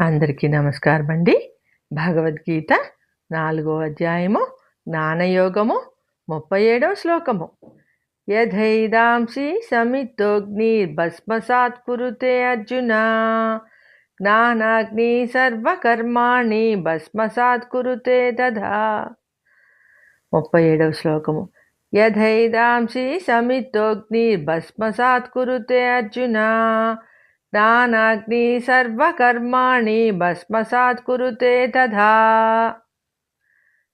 అందరికీ నమస్కారం అండి. భగవద్గీత 4వ అధ్యాయము జ్ఞానయోగము 37వ శ్లోకము. యథైదాంసి సమితోగ్నిర్భస్మసాత్ కురుతే అర్జున జ్ఞానాగ్ని సర్వకర్మాణి భస్మసాత్ కురుతే తథా. 37వ శ్లోకము. యథైదాంసి సమితోగ్నిర్భస్మసాత్ కురుతే అర్జున జ్ఞానాగ్ని సర్వకర్మాణి భస్మసాత్ కురుతే తథా.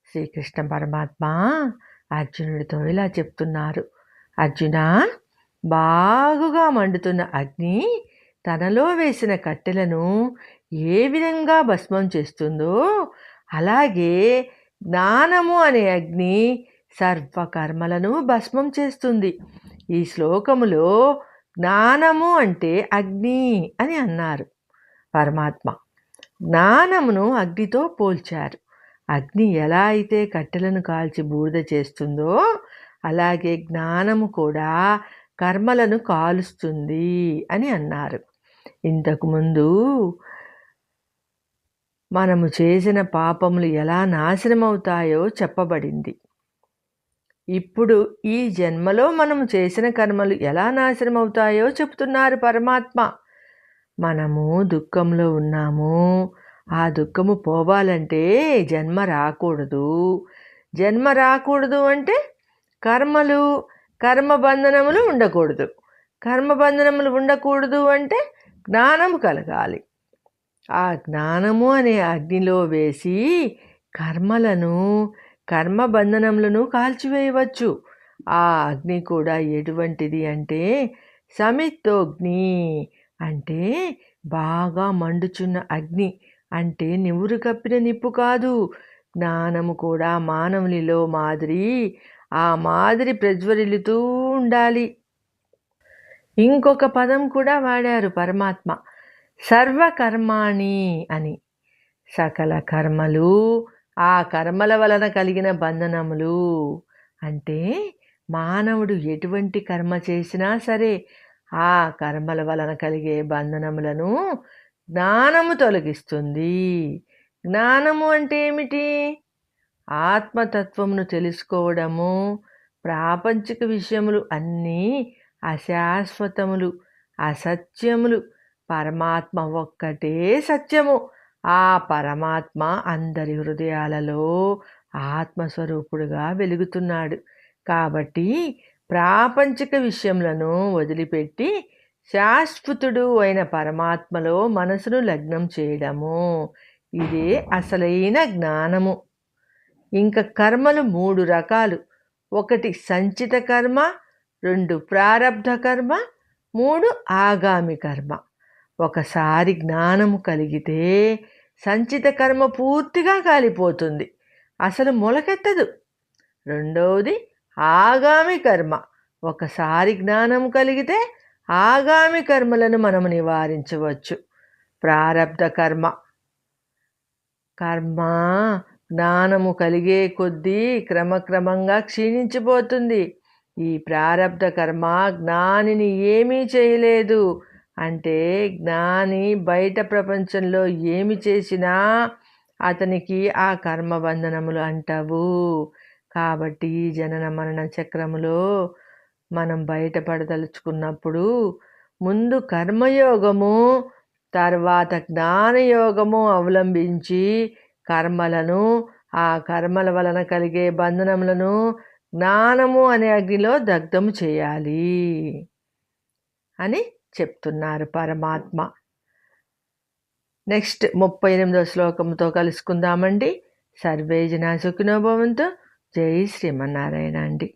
శ్రీకృష్ణ పరమాత్మ అర్జునుడితో ఇలా చెప్తున్నారు. అర్జున, బాగుగా మండుతున్న అగ్ని తనలో వేసిన కట్టెలను ఏ విధంగా భస్మం చేస్తుందో అలాగే జ్ఞానము అనే అగ్ని సర్వకర్మలను భస్మం చేస్తుంది. ఈ శ్లోకములో జ్ఞానము అంటే అగ్ని అని అన్నారు పరమాత్మ. జ్ఞానమును అగ్నితో పోల్చారు. అగ్ని ఎలా అయితే కట్టెలను కాల్చి బూడిద చేస్తుందో అలాగే జ్ఞానము కూడా కర్మలను కాలుస్తుంది అని అన్నారు. ఇంతకుముందు మనము చేసిన పాపములు ఎలా నాశనమవుతాయో చెప్పబడింది. ఇప్పుడు ఈ జన్మలో మనము చేసిన కర్మలు ఎలా నాశనం అవుతాయో చెప్తున్నారు పరమాత్మ. మనము దుఃఖంలో ఉన్నాము. ఆ దుఃఖము పోవాలంటే జన్మ రాకూడదు. జన్మ రాకూడదు అంటే కర్మబంధనములు ఉండకూడదు. కర్మబంధనములు ఉండకూడదు అంటే జ్ఞానము కలగాలి. ఆ జ్ఞానము అనే అగ్నిలో వేసి కర్మబంధనములను కాల్చివేయవచ్చు. ఆ అగ్ని కూడా ఎటువంటిది అంటే సమితోగ్ని, అంటే బాగా మండుచున్న అగ్ని, అంటే నివురు కప్పిన నిప్పు కాదు. జ్ఞానము కూడా మానవునిలో ఆ మాదిరి ప్రజ్వరిల్లుతూ ఉండాలి. ఇంకొక పదం కూడా వాడారు పరమాత్మ, సర్వకర్మాణి అని. సకల కర్మలు, ఆ కర్మల వలన కలిగిన బంధనములు, అంటే మానవుడు ఎటువంటి కర్మ చేసినా సరే ఆ కర్మల వలన కలిగే బంధనములను జ్ఞానము తొలగిస్తుంది. జ్ఞానము అంటే ఏమిటి? ఆత్మతత్వమును తెలుసుకోవడము. ప్రాపంచిక విషయములు అన్నీ అశాశ్వతములు, అసత్యములు. పరమాత్మ ఒక్కటే సత్యము. ఆ పరమాత్మ అందరి హృదయాలలో ఆత్మస్వరూపుడుగా వెలుగుతున్నాడు. కాబట్టి ప్రాపంచిక విషయములను వదిలిపెట్టి శాశ్వతుడు అయిన పరమాత్మలో మనసును లగ్నం చేయడము, ఇదే అసలైన జ్ఞానము. ఇంకా కర్మలు 3 రకాలు. 1 సంచిత కర్మ, 2 ప్రారబ్ధ కర్మ, 3 ఆగామి కర్మ. ఒకసారి జ్ఞానము కలిగితే సంచిత కర్మ పూర్తిగా కాలిపోతుంది, అసలు మొలకెత్తదు. రెండవది ఆగామి కర్మ. ఒకసారి జ్ఞానము కలిగితే ఆగామి కర్మలను మనము నివారించవచ్చు. ప్రారబ్ధ కర్మ జ్ఞానము కలిగే కొద్దీ క్రమక్రమంగా క్షీణించిపోతుంది. ఈ ప్రారబ్ధ కర్మ జ్ఞానిని ఏమీ చేయలేదు. అంటే జ్ఞాని బయట ప్రపంచంలో ఏమి చేసినా అతనికి ఆ కర్మబంధనములు అంటవు. కాబట్టి జనన మరణ చక్రములో మనం బయటపడదలుచుకున్నప్పుడు ముందు కర్మయోగము, తర్వాత జ్ఞానయోగము అవలంబించి ఆ కర్మల వలన కలిగే బంధనములను జ్ఞానము అనే అగ్నిలో దగ్ధము చేయాలి అని చెప్తున్నారు పరమాత్మ. నెక్స్ట్ 38వ శ్లోకంతో కలుసుకుందామండి. సర్వే జనా సుఖినో భవంతు. జై శ్రీమన్నారాయణ అండి.